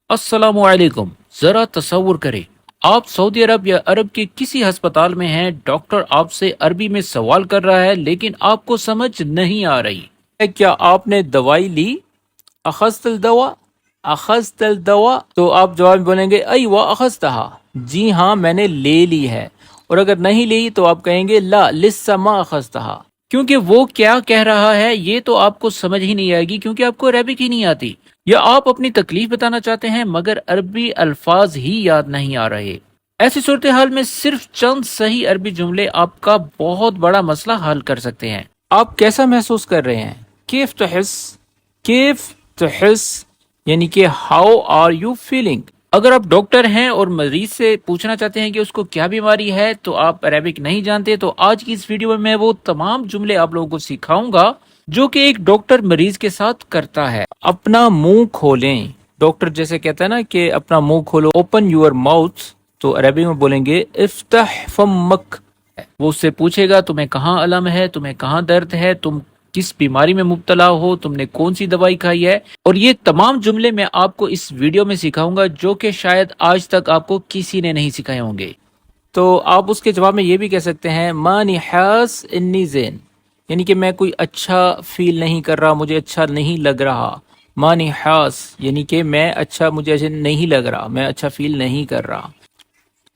अस्सलाम वालेकुम। जरा तसव्वुर करें, आप सऊदी अरब या अरब के किसी अस्पताल में हैं, डॉक्टर आपसे अरबी में सवाल कर रहा है लेकिन आपको समझ नहीं आ रही है। क्या आपने दवाई ली? अखज़तल दवा, अखज़तल दवा। तो आप जवाब में बोलेंगे अयवा अखज़तहा, जी हाँ मैंने ले ली है। और अगर नहीं ली तो आप कहेंगे ला लिस्सा मा अखज़तहा, क्योंकि वो क्या कह रहा है ये तो आपको समझ ही नहीं आएगी क्योंकि आपको अरबिक ही नहीं आती। या आप अपनी तकलीफ बताना चाहते हैं मगर अरबी अल्फाज ही याद नहीं आ रहे। ऐसी सूरत हाल में सिर्फ चंद सही अरबी जुमले आपका बहुत बड़ा मसला हल कर सकते हैं। आप कैसा महसूस कर रहे हैं? केफ तहस, केफ तहस यानी कि हाउ आर यू फीलिंग। अगर आप डॉक्टर हैं और मरीज से पूछना चाहते हैं कि उसको क्या बीमारी है तो आप अरेबिक नहीं जानते, तो आज की इस वीडियो में मैं वो तमाम जुमले आप लोगों को सिखाऊंगा जो कि एक डॉक्टर मरीज के साथ करता है। अपना मुंह खोलें। डॉक्टर जैसे कहता है ना कि अपना मुंह खोलो, ओपन योर माउथ, तो अरबी में बोलेंगे इफ्तह फम्मक। वो उससे पूछेगा तुम्हें कहाँ अलम है, तुम्हें कहाँ दर्द है, तुम किस बीमारी में मुब्तला हो, तुमने कौन सी दवाई खाई है। और ये तमाम जुमले मैं आपको इस वीडियो में सिखाऊंगा जो कि शायद आज तक आपको किसी ने नहीं सिखाए होंगे। तो आप उसके जवाब में ये भी कह सकते हैं मानी हास इन्नी ज़ेन, यानी कि मैं कोई अच्छा फील नहीं कर रहा, मुझे अच्छा नहीं लग रहा। मानी हास यानी कि मैं अच्छा, मुझे अच्छा नहीं लग रहा, मैं अच्छा फील नहीं कर रहा।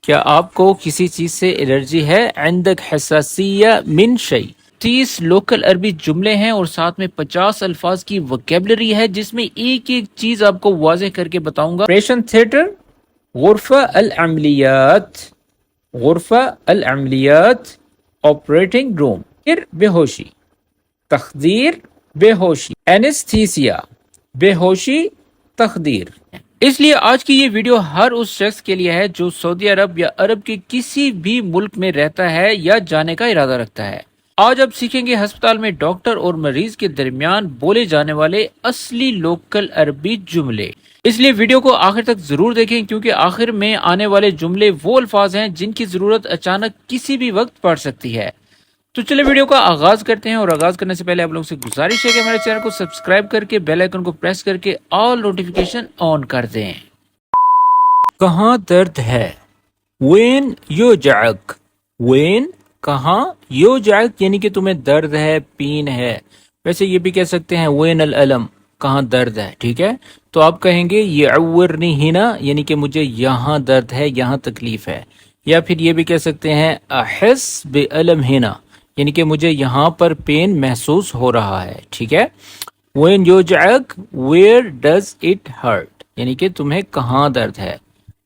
क्या आपको किसी चीज से एलर्जी है? अंदक हसासिया मिन शई। 30 लोकल अरबी जुमले हैं और साथ में 50 अल्फाज की वोकेबलरी है जिसमें एक एक चीज आपको वाज़ेह करके बताऊंगा। ऑपरेशन थिएटर, गुरफा अल अमलियात, गुरफा अल अमलियात, ऑपरेटिंग रूम, फिर बेहोशी, तखदीर बेहोशी, एनेस्थीसिया बेहोशी, तखदीर। इसलिए आज की ये वीडियो हर उस शख्स के लिए है जो सऊदी अरब या अरब के किसी भी मुल्क में रहता है या जाने का इरादा रखता है। आज आप सीखेंगे अस्पताल में डॉक्टर और मरीज के दरमियान बोले जाने वाले असली लोकल अरबी जुमले। इसलिए वीडियो को आखिर तक जरूर देखें क्योंकि आखिर में आने वाले जुमले वो अल्फाज हैं जिनकी जरूरत अचानक किसी भी वक्त पड़ सकती है। तो चलिए वीडियो का आगाज करते हैं। और आगाज करने से पहले आप लोगों से गुजारिश है कि हमारे चैनल को सब्सक्राइब करके बेल आइकन को प्रेस करके ऑल नोटिफिकेशन ऑन कर दें। कहाँ दर्द है? वेन योजअक, वेन कहाँ, योजअक यानी कि तुम्हें दर्द है, पीन है। वैसे ये भी कह सकते हैं वेन अल अलम, कहाँ दर्द है, ठीक है। तो आप कहेंगे ये अवर्नी हिना यानी कि मुझे यहाँ दर्द है, यहाँ तकलीफ है। या फिर ये भी कह सकते हैं अहस बे अलम हिना यानी कि मुझे यहाँ पर पेन महसूस हो रहा है, ठीक है। When योजअक, where does it hurt यानी कि तुम्हें कहाँ दर्द है।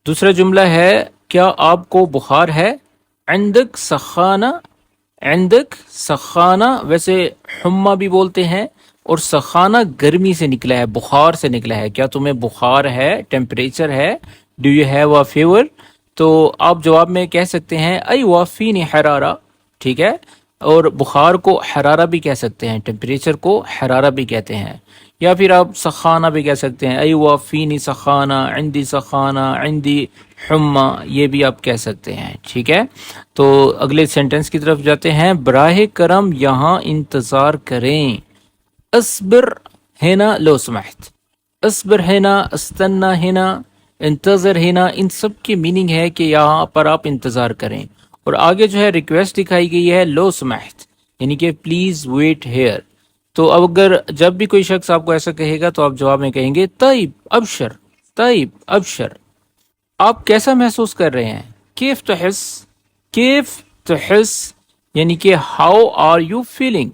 दूसरा जुमला है क्या आपको बुखार है? अंदक सखाना, अंदक सखाना वैसे हुम्मा भी बोलते हैं और सखाना गर्मी से निकला है, बुखार से निकला है। क्या तुम्हें बुखार है, टेम्परेचर है, do you have a fever. तो आप जवाब में कह सकते हैं आई वाफीनी हरारा, ठीक है। और बुखार को हरारा भी कह सकते हैं, टेम्परेचर को हरारा भी कहते हैं। या फिर आप सखाना भी कह सकते हैं, आई वाफीनी सखाना, इंदी सखाना, इंदी हुम्मा, ये भी आप कह सकते हैं, ठीक है। तो अगले सेंटेंस की तरफ जाते हैं। बराहे करम यहाँ इंतज़ार करें। अस्बिर हेना लो समहत, अस्बिर हेना, अस्तन्ना हेना, इंतज़र हेना, इन सब की मीनिंग है कि यहाँ पर आप इंतज़ार करें। और आगे जो है रिक्वेस्ट दिखाई गई है लो समहत यानी कि प्लीज वेट हेयर। तो अब अगर जब भी कोई शख्स आपको ऐसा कहेगा तो आप जवाब में कहेंगे तैब अबशर, तैब अबशर। आप कैसा महसूस कर रहे हैं? केफ तहस, केफ तहस यानी कि हाउ आर यू फीलिंग।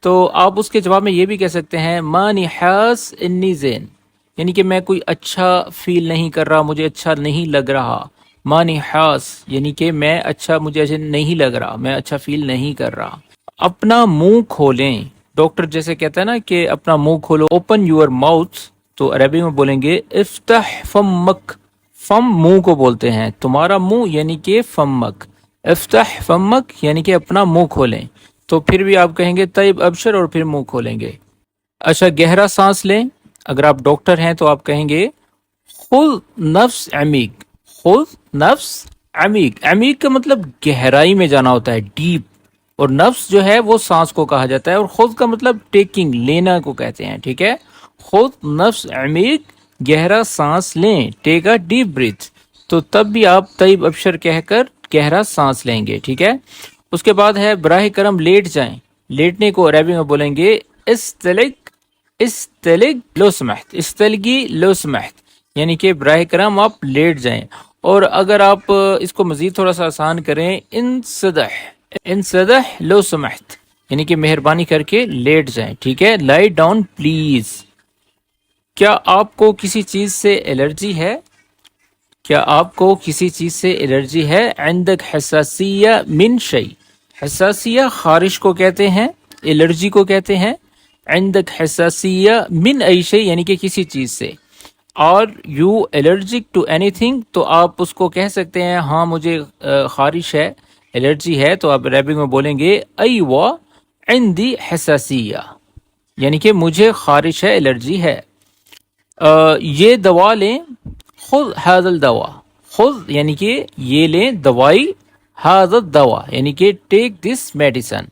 तो आप उसके जवाब में ये भी कह सकते हैं मानी हास इन्नी ज़ेन यानी कि मैं कोई अच्छा फील नहीं कर रहा, मुझे अच्छा नहीं लग रहा। मानी हास यानी कि मैं अच्छा, मुझे अच्छा नहीं लग रहा, मैं अच्छा फील नहीं कर रहा। अपना मुंह खोलें। डॉक्टर जैसे कहता है ना कि अपना मुंह खोलो, ओपन योर माउथ, तो अरबी में बोलेंगे इफ्तह फम्मक। फम मुंह को बोलते हैं, तुम्हारा मुंह यानी कि फम्मक। इफ्तह फम्मक यानी कि अपना मुंह खोलें। तो फिर भी आप कहेंगे तैब अबशर और फिर मुंह खोलेंगे। अच्छा, गहरा सांस लें। अगर आप डॉक्टर हैं तो आप कहेंगे खुद नफ्स अमीक, खुद नफ्स अमीक। अमीक का मतलब गहराई में जाना होता है, डीप। और नफ्स जो है वो सांस को कहा जाता है और खुद का मतलब टेकिंग, लेना को कहते हैं, ठीक है। खुद नफ्स अमीक गहरा सांस लें, टेक अ डीप ब्रीथ, तो तब भी आप तैयब अबशर कहकर गहरा सांस लेंगे, ठीक है। उसके बाद है बराह करम लेट जाएं, लेटने को अरबी में बोलेंगे इस्तलिक, इस्तलिक लो समहत, इस्तलगी लो समहत, यानी कि बराह करम आप लेट जाएं। और अगर आप इसको मजीद थोड़ा सा आसान करें, इंसदह, इंसदह लो समहत, यानी कि मेहरबानी करके लेट जाएं, ठीक है। Lie down please. क्या आपको किसी चीज से एलर्जी है? क्या आपको किसी चीज से एलर्जी है? अंदक हसासिया मिन शई, हसासिया खारिश को कहते हैं, एलर्जी को कहते हैं। अंदक हसासिया मिन आई शई, यानी कि किसी चीज से। और यू एलर्जिक टू एनीथिंग, तो आप उसको कह सकते हैं हाँ मुझे खारिश है, एलर्जी है, तो आप अरबिक में बोलेंगे आई व इंदी हसासिया, यानी कि मुझे खारिश है, एलर्जी है। ये दवा लें, खुद हाजल दवा, खुद यानी कि ये लें दवाई, हाजल दवा यानी कि टेक दिस मेडिसन।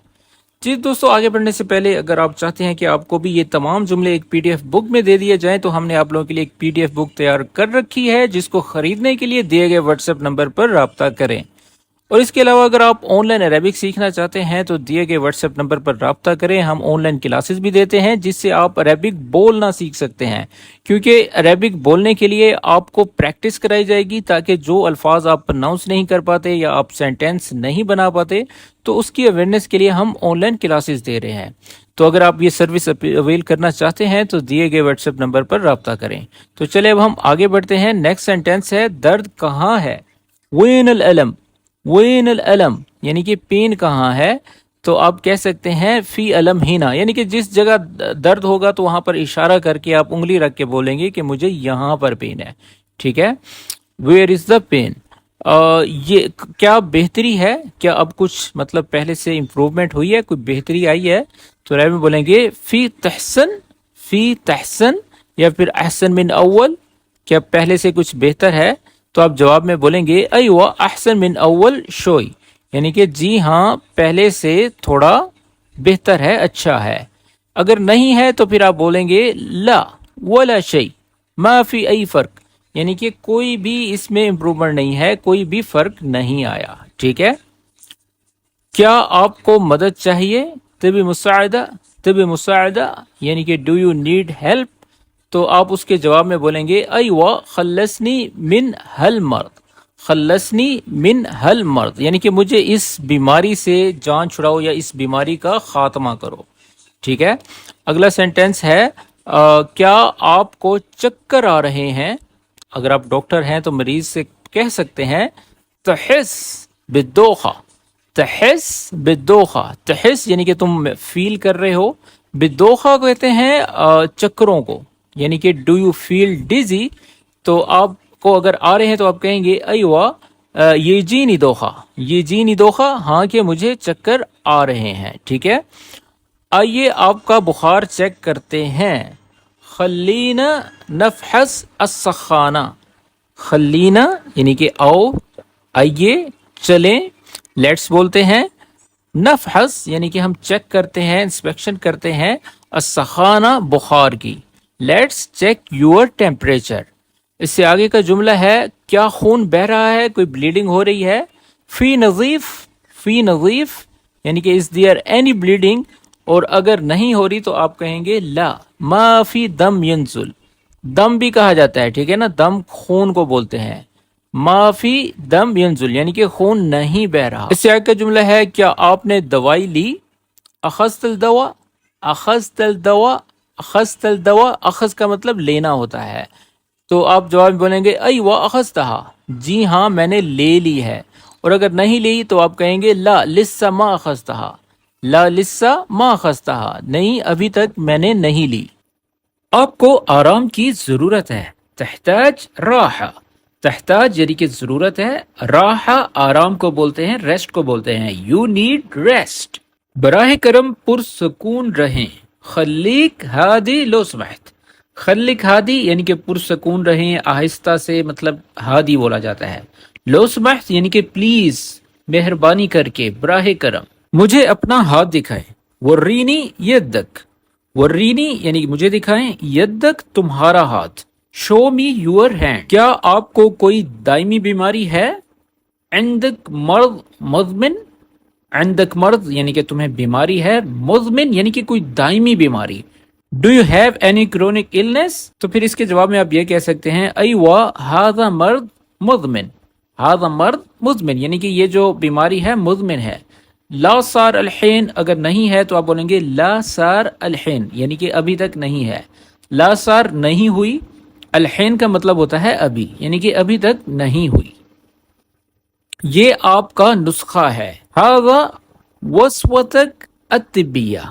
जी दोस्तों, आगे बढ़ने से पहले अगर आप चाहते हैं कि आपको भी ये तमाम जुमले एक पीडीएफ बुक में दे दिए जाएं, तो हमने आप लोगों के लिए एक पीडीएफ बुक तैयार कर रखी है, जिसको खरीदने के लिए दिए गए व्हाट्सएप नंबर पर राब्ता करें। और इसके अलावा अगर आप ऑनलाइन अरेबिक सीखना चाहते हैं तो दिए गए व्हाट्सएप नंबर पर राब्ता करें। हम ऑनलाइन क्लासेस भी देते हैं जिससे आप अरेबिक बोलना सीख सकते हैं, क्योंकि अरेबिक बोलने के लिए आपको प्रैक्टिस कराई जाएगी, ताकि जो अल्फाज आप प्रोनाउंस नहीं कर पाते या आप सेंटेंस नहीं बना पाते, तो उसकी अवेयरनेस के लिए हम ऑनलाइन क्लासेस दे रहे हैं। तो अगर आप ये सर्विस अवेल करना चाहते हैं तो दिए गए व्हाट्सएप नंबर पर राब्ता करें। तो चले अब हम आगे बढ़ते हैं। नेक्स्ट सेंटेंस है दर्द कहाँ है? वेन अल अलम, वेन अल अलम यानी कि पेन कहाँ है? तो आप कह सकते हैं फी अलम हिना, यानी कि जिस जगह दर्द होगा तो वहां पर इशारा करके आप उंगली रख के बोलेंगे कि मुझे यहाँ पर पेन है, ठीक है। Where is the pen? ये क्या बेहतरी है? क्या अब कुछ मतलब पहले से इम्प्रूवमेंट हुई है, कोई बेहतरी आई है? तो अरबी में बोलेंगे फी तहसन, फी तहसन, या फिर अहसन मिन अव्वल, क्या पहले से कुछ बेहतर है? तो आप जवाब में बोलेंगे अय्वा अहसन मिन अव्वल शोई, यानी कि जी हाँ पहले से थोड़ा बेहतर है, अच्छा है। अगर नहीं है तो फिर आप बोलेंगे ला वला शई मा फी अई फर्क, यानी कि कोई भी इसमें इम्प्रूवमेंट नहीं है, कोई भी फर्क नहीं आया, ठीक है। क्या आपको मदद चाहिए? तभी मुसाइदा, तभी मुसाइदा यानी कि डू यू नीड हेल्प, तो आप उसके जवाब में बोलेंगे अय्वा खल्लसनी मिन हल मर्द, खल्लसनी मिन हल मर्द, यानी कि मुझे इस बीमारी से जान छुड़ाओ या इस बीमारी का खात्मा करो, ठीक है। अगला सेंटेंस है क्या आपको चक्कर आ रहे हैं? अगर आप डॉक्टर हैं तो मरीज से कह सकते हैं तहस बिद्दोखा, तहस बिद्दोखा, तहस यानी कि तुम फील कर रहे हो, बिद्दोखा कहते हैं चक्करों को, यानी कि डू यू फील डिजी, तो आपको अगर आ रहे हैं तो आप कहेंगे अय्वा ये जी निदोखा, ये जी निदोखा, हाँ कि मुझे चक्कर आ रहे हैं, ठीक है। आइए आपका बुखार चेक करते हैं। खलीना नफहस अस्सखाना, खलीना यानी कि आओ, आइए, चलें, लेट्स बोलते हैं। नफहस यानी कि हम चेक करते हैं, इंस्पेक्शन करते हैं, अस्सखाना बुखार की, लेट्स चेक योर टेम्परेचर। इससे आगे का जुमला है क्या खून बह रहा है, कोई ब्लीडिंग हो रही है? फी नजीफ, फी नजीफ यानी कि इज देयर एनी ब्लीडिंग, और अगर नहीं हो रही तो आप कहेंगे ला माफी दम यंजुल, दम भी कहा जाता है, ठीक है ना, दम खून को बोलते हैं, माफी दम यंजुल यानी कि खून नहीं बह रहा। इससे आगे का जुमला है क्या आपने दवाई ली? अखस्तल दवा, अखस्तल दवा, अखस्तल दवा, अखज का मतलब लेना होता है, तो आप जवाब में बोलेंगे अय्वा अखस्तहा, जी हाँ मैंने ले ली है। और अगर नहीं ली तो आप कहेंगे ला लिस्सा मा अखस्तहा, ला लिस्सा मा अखस्तहा, नहीं अभी तक मैंने नहीं ली। आपको आराम की जरूरत है। तहताज राहा, तहताज यानी कि जरूरत है, राहा आराम को बोलते हैं, रेस्ट को बोलते हैं, यू नीड रेस्ट। बराह करम पुरसकून रहें। खलीक हादी लो समहत, खलिक हादी यानी कि पुरसकून रहें, आहिस्ता से मतलब हादी बोला जाता है। लो समहत यानी कि प्लीज, मेहरबानी करके, बराह करम। मुझे अपना हाथ दिखाएं। वर्रीनी यद्दक, वर्रीनी यानी कि मुझे दिखाएं, यद्दक तुम्हारा हाथ, شو می یور ہینڈ. کیا آپ کو کوئی دائمی بیماری ہے؟ عندك مرض مزمن. عندك مرض یعنی کہ تمہیں بیماری ہے، مزمن یعنی کہ کوئی دائمی بیماری. Do you have any chronic illness? تو پھر اس کے جواب میں آپ یہ کہہ سکتے ہیں ایوا ھذا مرض مزمن. ھذا مرض مزمن یعنی کہ یہ جو بیماری ہے مزمن ہے. لا صار الحین اگر نہیں ہے تو آپ بولیں گے لا صار الحین یعنی کہ ابھی تک نہیں ہے. لا صار نہیں ہوئی، الحین کا مطلب ہوتا ہے ابھی، یعنی کہ ابھی تک نہیں ہوئی. یہ آپ کا نسخہ ہے. ھذا وصفتک الطبیہ.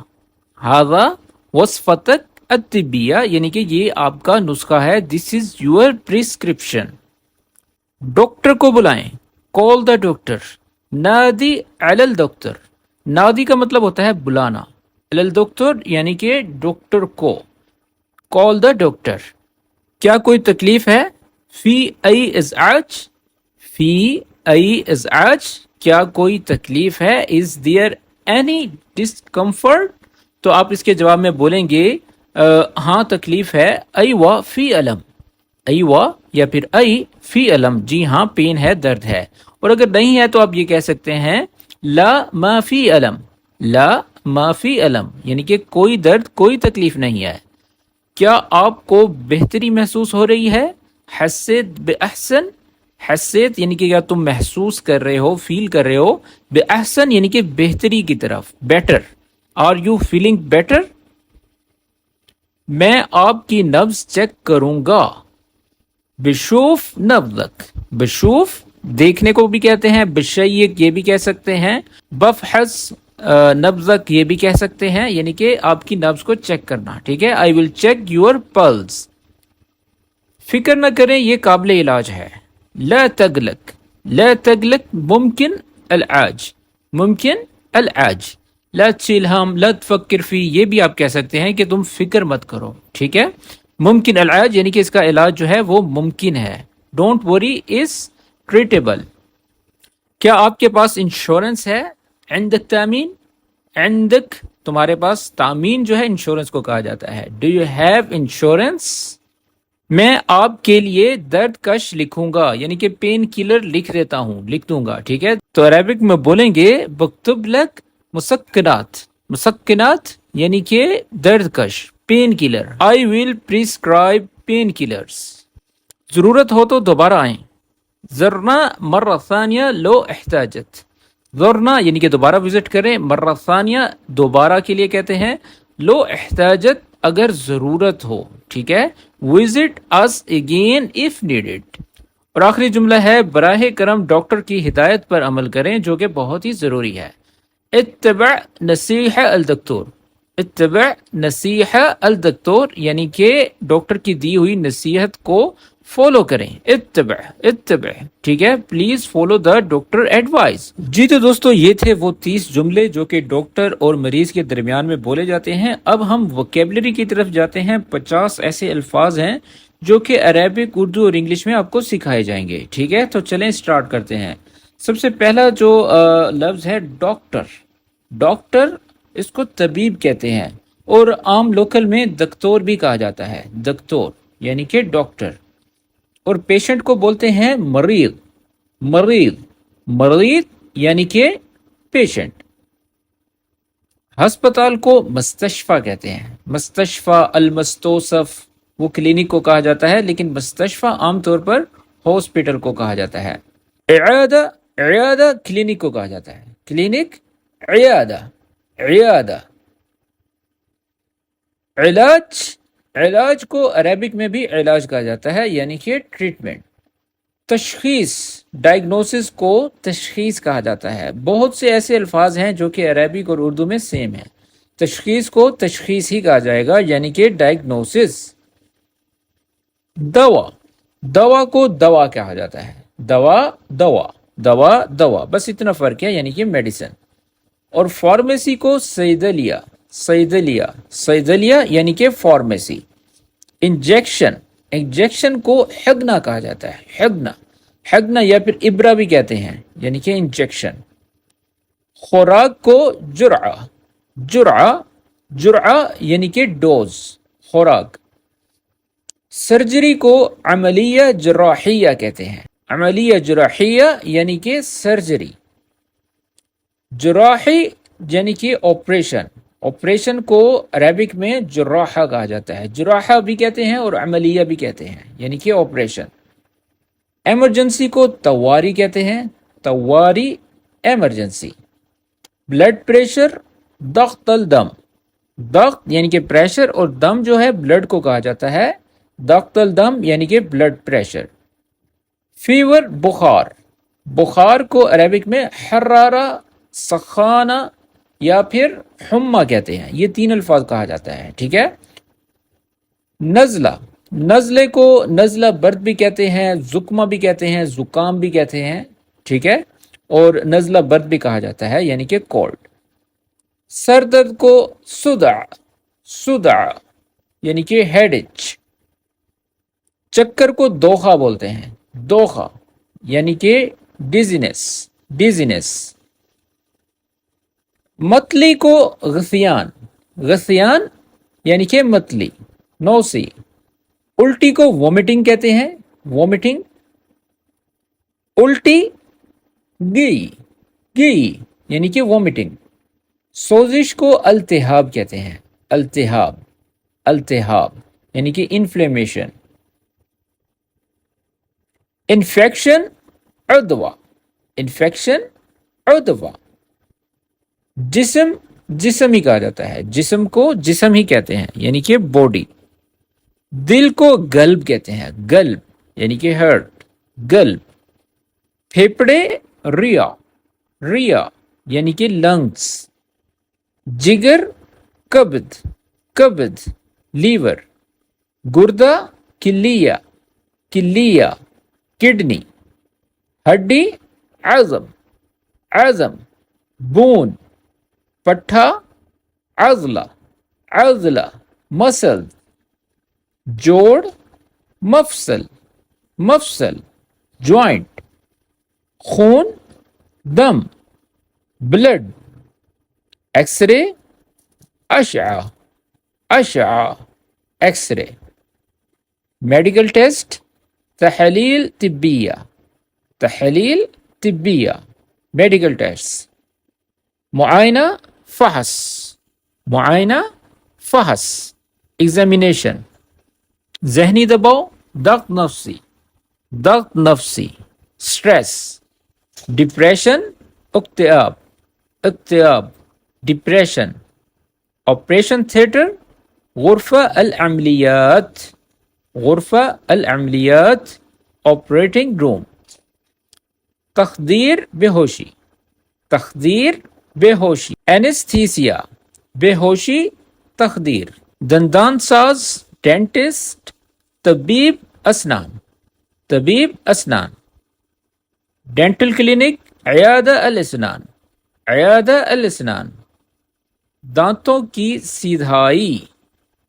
ھذا وصفتک الطبیہ یعنی کہ یہ آپ کا نسخہ ہے. دس از یور پرسکرپشن. ڈاکٹر کو بلائیں. کال دا ڈاکٹر. نادی علی الدکتر. نادی کا مطلب ہوتا ہے بلانا، علی الدکتر یعنی کہ ڈاکٹر کو. کال دا ڈاکٹر. کیا کوئی تکلیف ہے؟ فی ای ازعاج. فی ای ازعاج کیا کوئی تکلیف ہے؟ Is there any discomfort? تو آپ اس کے جواب میں بولیں گے ہاں تکلیف ہے. ایوا فی علم. ایوا یا پھر ای فی علم، جی ہاں پین ہے، درد ہے. اور اگر نہیں ہے تو آپ یہ کہہ سکتے ہیں لا ما فی علم. لا ما فی علم یعنی کہ کوئی درد کوئی تکلیف نہیں ہے. کیا آپ کو بہتری محسوس ہو رہی ہے؟ حسیت بأحسن. حسیت یعنی کہ کیا تم محسوس کر رہے ہو، فیل کر رہے ہو. بأحسن یعنی کہ بہتری کی طرف، better. Are you feeling better? میں آپ کی نبض چیک کروں گا. بشوف نبضک. بشوف دیکھنے کو بھی کہتے ہیں، بشیک یہ بھی کہہ سکتے ہیں، بفحص نبضک یہ بھی کہہ سکتے ہیں، یعنی کہ آپ کی نبض کو چیک کرنا. ٹھیک ہے، آئی ول چیک یور پلس. فکر نہ کریں یہ قابل علاج ہے. لا تقلق. لا تقلق ممکن العاج. ممکن العاج. لا تشیل ہم، لا تفکر فی یہ بھی آپ کہہ سکتے ہیں کہ تم فکر مت کرو. ٹھیک ہے، ممکن العاج یعنی کہ اس کا علاج جو ہے وہ ممکن ہے. Don't worry is treatable. کیا آپ کے پاس انشورنس ہے؟ عندک تامین. عندک تمہارے پاس، تامین جو ہے انشورنس کو کہا جاتا ہے. Do you have insurance? میں آپ کے لیے درد کش لکھوں گا، یعنی کہ پین کلر لکھ دیتا ہوں، لکھ دوں گا. ٹھیک ہے، تو عربک میں بولیں گے بکتب لک مسکنات. مسکنات یعنی کہ درد کش، پین کلر. آئی ول پرسکرائب پین کلرز. ضرورت ہو تو دوبارہ آئیں. زرنا مرہ ثانیہ لو احتاجت. زرنا یعنی کہ دوبارہ وزٹ کریں، مرہ ثانیہ دوبارہ کے لیے کہتے ہیں، لو احتاجت اگر ضرورت ہو. ٹھیک ہے، visit us again if needed. اور آخری جملہ ہے براہ کرم ڈاکٹر کی ہدایت پر عمل کریں جو کہ بہت ہی ضروری ہے. اتبع نصیحہ الدکتور. اتبع نصیحہ الدکتور یعنی کہ ڈاکٹر کی دی ہوئی نصیحت کو فالو کریں. اتبع اتبع. ٹھیک ہے، please follow the doctor advice. جی تو دوستو یہ تھے وہ 30 جملے جو کہ ڈاکٹر اور مریض کے درمیان میں بولے جاتے ہیں. اب ہم ووکیبلری کی طرف جاتے ہیں. 50 ایسے الفاظ ہیں جو کہ عربک، اردو اور انگلش میں آپ کو سکھائے جائیں گے. ٹھیک ہے، تو چلیں سٹارٹ کرتے ہیں. سب سے پہلا جو لفظ ہے ڈاکٹر. ڈاکٹر اس کو طبیب کہتے ہیں، اور عام لوکل میں دکتور بھی کہا جاتا ہے. دکتور یعنی کہ ڈاکٹر. اور پیشنٹ کو بولتے ہیں مریض. مریض مریض یعنی کہ پیشنٹ. ہسپتال کو مستشفیٰ کہتے ہیں. مستشفیٰ، المستوصف وہ کلینک کو کہا جاتا ہے، لیکن مستشفیٰ عام طور پر ہاسپٹل کو کہا جاتا ہے. عیادہ، عیادہ کلینک کو کہا جاتا ہے. کلینک، عیادہ، عیادہ. علاج، علاج کو عربک میں بھی علاج کہا جاتا ہے، یعنی کہ ٹریٹمنٹ. تشخیص، ڈائگنوسس کو تشخیص کہا جاتا ہے. بہت سے ایسے الفاظ ہیں جو کہ عربک اور اردو میں سیم ہیں. تشخیص کو تشخیص ہی کہا جائے گا، یعنی کہ ڈائگنوسس. دوا، دوا کو دوا کہا جاتا ہے. دوا، دوا، دوا، دوا، بس اتنا فرق ہے، یعنی کہ میڈیسن. اور فارمیسی کو صیدلیہ. صیدلیہ، صیدلیہ یعنی کہ فارمیسی. انجیکشن، انجیکشن کو حقنہ کہا جاتا ہے. حقنہ، حقنہ یا پھر ابرہ بھی کہتے ہیں، یعنی کہ انجیکشن. خوراک کو جرعہ. جرعہ، جرعہ یعنی کہ ڈوز، خوراک. سرجری کو عملیہ جراحیہ کہتے ہیں. عملیہ جراحیہ یعنی کہ سرجری. جراحی یعنی کہ آپریشن. آپریشن کو عربک میں جراحہ کہا جاتا ہے. جراحہ بھی کہتے ہیں اور عملیہ بھی کہتے ہیں یعنی کہ آپریشن. ایمرجنسی کو طواری کہتے ہیں. طواری ایمرجنسی. بلڈ پریشر ضغط الدم. ضغط یعنی کہ پریشر اور دم جو ہے بلڈ کو کہا جاتا ہے. ضغط الدم یعنی کہ بلڈ پریشر. فیور بخار. بخار کو عربک میں حرارہ سخانہ یا پھر حمہ کہتے ہیں. یہ تین الفاظ کہا جاتا ہے. ٹھیک ہے. نزلہ. نزلے کو نزلہ برد بھی کہتے ہیں, زکمہ بھی کہتے ہیں, زکام بھی کہتے ہیں. ٹھیک ہے. اور نزلہ برد بھی کہا جاتا ہے یعنی کہ کولڈ. سر درد کو صدع. صدع یعنی کہ ہیڈ ایچ. چکر کو دوخہ بولتے ہیں. دوخہ یعنی کہ ڈیزینس. ڈیزینس. متلی کو غثیان. غثیان یعنی کہ متلی, نوسی. الٹی کو وومٹنگ کہتے ہیں. وومٹنگ. الٹی گئی. گئی یعنی کہ وومٹنگ. سوزش کو التہاب کہتے ہیں. التہاب. التہاب یعنی کہ انفلیمیشن. انفیکشن عدوہ. انفیکشن عدوہ. جسم. جسم ہی کہا جاتا ہے. جسم کو جسم ہی کہتے ہیں یعنی کہ باڈی. دل کو گلب کہتے ہیں. گلب یعنی کہ ہرٹ. گلب. پھیپڑے ریا. ریا یعنی کہ لنگس. جگر کبد. کبد لیور. گردہ کلیہ. کلیہ کڈنی. ہڈی عظم. عظم بون. پٹھا عضلہ. عضلہ مسل. جوڑ مفصل. مفصل جوائنٹ. خون دم. بلڈ. ایکس رے اشعہ. اشعہ ایکس رے. میڈیکل ٹیسٹ تحلیل طبیہ. تحلیل طبیہ میڈیکل ٹیسٹ. معائنہ فحص. معائنہ فحص ایگزامینیشن. ذہنی دباؤ ضغط نفسی. ضغط نفسی. سٹریس. ڈپریشن اکتئاب. اکتئاب ڈپریشن. آپریشن تھیٹر غرفہ العملیات. غرفہ العملیات آپریٹنگ روم. تخدیر بے ہوشی. تخدیر بے ہوشی. اینستھیسیا بے ہوشی تخدیر. دندان ساز ڈینٹسٹ. طبیب اسنان. طبیب اسنان. Dental clinic عیادہ الاسنان. عیادہ الاسنان. دانتوں کی سیدھائی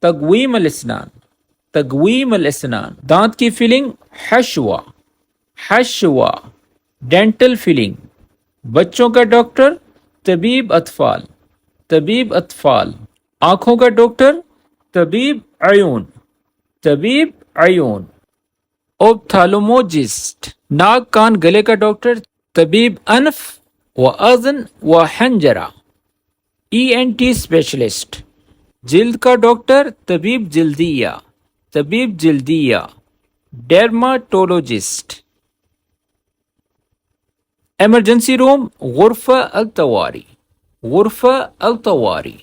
تقویم الاسنان. تقویم الاسنان. دانت کی فلنگ حشوہ. حشوہ ڈینٹل فلنگ. بچوں کا ڈاکٹر طبیب اطفال. طبیب اطفال. آنکھوں کا ڈاکٹر طبیب عیون. طبیب عیون. اوپتھالموجسٹ. ناک کان گلے کا ڈاکٹر طبیب انف و اذن و حنجرہ. ENT specialist. جلد کا ڈاکٹر طبیب جلدیہ. طبیب جلدیہ. ڈرماٹولوجسٹ. ایمرجنسی روم غرفہ الطواری. غرفہ الطواری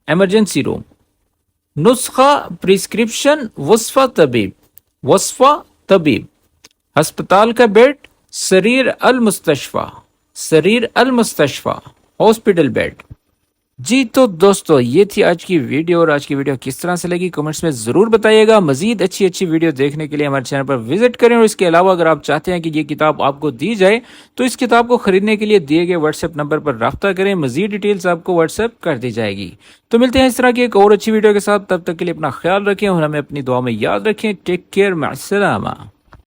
ایمرجنسی روم. نسخہ پرسکرپشن وصفہ طبیب. وصفہ طبیب. ہسپتال کا بیڈ سریر المستشفى. سریر المستشفى ہاسپٹل بیڈ. جی تو دوستو یہ تھی آج کی ویڈیو، اور آج کی ویڈیو کس طرح سے لگی کمنٹس میں ضرور بتائیے گا. مزید اچھی ویڈیو دیکھنے کے لیے ہمارے چینل پر وزٹ کریں، اور اس کے علاوہ اگر آپ چاہتے ہیں کہ یہ کتاب آپ کو دی جائے تو اس کتاب کو خریدنے کے لیے دیے گئے واٹس ایپ نمبر پر رابطہ کریں. مزید ڈیٹیلز آپ کو واٹس ایپ کر دی جائے گی. تو ملتے ہیں اس طرح کی ایک اور اچھی ویڈیو کے ساتھ. تب تک کے لیے اپنا خیال رکھیں اور ہمیں اپنی دعا میں یاد رکھیں. Take care. مع السلامہ.